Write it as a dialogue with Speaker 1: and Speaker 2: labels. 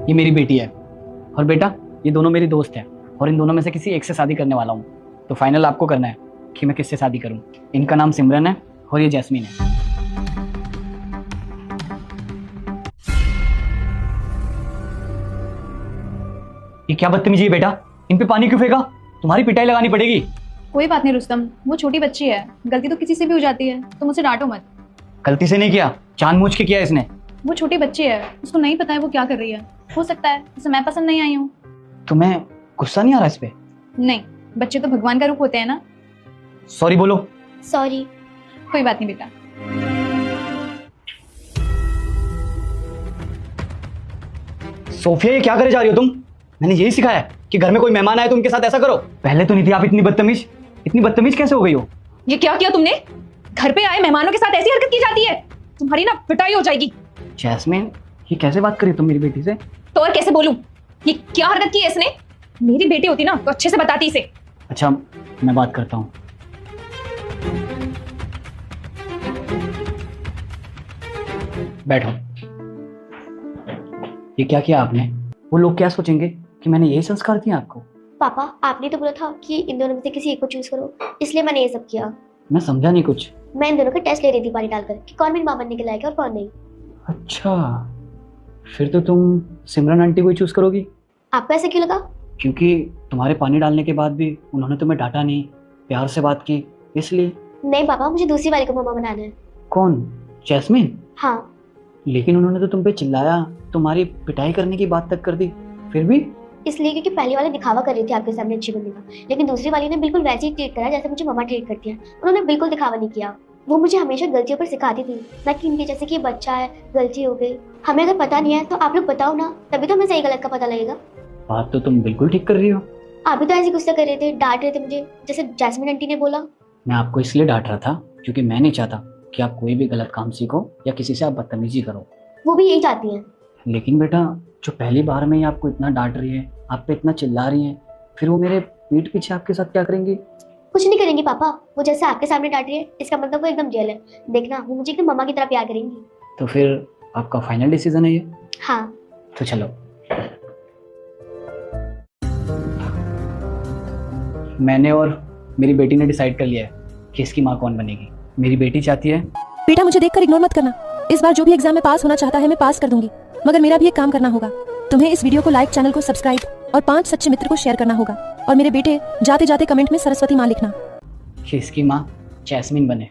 Speaker 1: ये मेरी बेटी है और बेटा ये दोनों मेरी दोस्त हैं और इन दोनों में से किसी एक से शादी करने वाला हूँ। तो फाइनल आपको करना है कि मैं किससे शादी करूँ। इनका नाम सिमरन है और ये जैस्मीन है। ये क्या बदतमीजी है बेटा, इन पे पानी क्यों फेंका? तुम्हारी पिटाई लगानी पड़ेगी।
Speaker 2: कोई बात नहीं रुस्तम, वो छोटी बच्ची है, गलती तो किसी से भी हो जाती है, तो मुझसे डांटो मत।
Speaker 1: गलती से नहीं किया, जानबूझ के किया इसने।
Speaker 2: वो छोटी बच्ची है, उसको नहीं पता है वो क्या कर रही है। हो सकता है उसे मैं पसंद नहीं आई हूँ।
Speaker 1: तुम्हें गुस्सा नहीं आ रहा इस पे?
Speaker 2: नहीं, बच्चे तो भगवान का रूप होते हैं ना।
Speaker 1: सॉरी बोलो।
Speaker 3: सॉरी।
Speaker 2: कोई बात नहीं बेटा।
Speaker 1: सोफिया ये क्या करे जा रही हो तुम? मैंने यही सिखाया है कि घर में कोई मेहमान आए तो उनके साथ ऐसा करो। पहले तो नहीं थी आप इतनी बदतमीज। इतनी बदतमीज कैसे हो गई हो?
Speaker 2: ये क्या किया तुमने? घर पे आए मेहमानों के साथ ऐसी हरकत की जाती है? तुम्हारी ना पिटाई हो जाएगी।
Speaker 1: जैस्मीन ये कैसे बात करी तुम मेरी बेटी से?
Speaker 2: तो और कैसे बोलूं? ये क्या हरकत की है इसने? मेरी बेटी होती ना तो अच्छे से बताती इसे।
Speaker 1: अच्छा मैं बात करता हूँ। बैठो। ये क्या किया आपने? वो लोग क्या सोचेंगे कि मैंने यही संस्कार दिया आपको?
Speaker 3: पापा आपने तो बोला था कि इन दोनों में से किसी एक को चूज करो, इसलिए मैंने ये सब किया।
Speaker 1: मैं समझा नहीं कुछ।
Speaker 3: मैं इन दोनों का टेस्ट ले रही थी पानी डालकर कि कौन मेरी मां बनने के लायक है और कौन नहीं।
Speaker 1: अच्छा फिर तो तुम सिमरन आंटी को ही चूज करोगी।
Speaker 3: आपको ऐसा क्यों लगा?
Speaker 1: क्योंकि तुम्हारे पानी डालने के बाद भी उन्होंने तुम्हें डांटा नहीं, प्यार से बात की, इसलिए।
Speaker 3: नहीं पापा, मुझे दूसरी वाली को मामा बनाना है।
Speaker 1: कौन? जैस्मीन?
Speaker 3: हाँ।
Speaker 1: लेकिन उन्होंने तो तुम पे चिल्लाया, तुम्हारी पिटाई करने की बात तक कर दी, फिर भी?
Speaker 3: इसलिए क्योंकि पहली वाली दिखावा कर रही थी आपके सामने अच्छी बनने का, लेकिन दूसरी वाली ने बिल्कुल वैसे ही ट्रीट करा जैसे मुझे मम्मा ट्रीट करती है। उन्होंने बिल्कुल दिखावा नहीं किया। वो मुझे हमेशा गलतियों पर सिखाती थी, ना कि इनके जैसे कि ये बच्चा है गलती हो गई। हमें अगर पता नहीं है तो आप लोग बताओ ना, तभी तो हमें सही गलत का पता लगेगा।
Speaker 1: बात तो तुम बिल्कुल ठीक कर रही हो।
Speaker 3: आप भी तो ऐसे गुस्सा कर रहे थे, डांट रहे थे मुझे, जैसे जैस्मिन आंटी ने बोला।
Speaker 1: मैं आपको इसलिए डांट रहा था क्योंकि मैं नहीं चाहता कि आप कोई भी गलत काम सीखो या किसी से आप बदतमीजी करो।
Speaker 3: वो भी यही चाहती हैं।
Speaker 1: लेकिन बेटा जो पहली बार में ही आपको इतना डांट रही है, आप पे इतना चिल्ला रही है, फिर वो मेरे पीठ पीछे आपके साथ क्या करेंगी?
Speaker 3: कुछ नहीं करेंगी पापा, वो जैसे आपके सामने डांट रही है इसका मतलब वो एकदम रियल है। देखना वो मुझे एकदम मम्मा की तरह प्यार करेंगी।
Speaker 1: तो फिर आपका फाइनल डिसीजन है ये?
Speaker 3: हाँ।
Speaker 1: तो चलो। मैंने और मेरी बेटी ने डिसाइड कर लिया है कि इसकी माँ कौन बनेगी। मेरी बेटी चाहती है।
Speaker 4: बेटा मुझे देखकर इग्नोर मत करना। इस बार जो भी एग्जाम में पास होना चाहता है मैं पास कर दूंगी, मगर मेरा भी एक काम करना होगा। तुम्हें इस वीडियो को लाइक, चैनल को सब्सक्राइब और 5 सच्चे मित्र को शेयर करना होगा। और मेरे बेटे जाते जाते कमेंट में सरस्वती माँ लिखना।
Speaker 1: कि इसकी माँ जैस्मीन बने।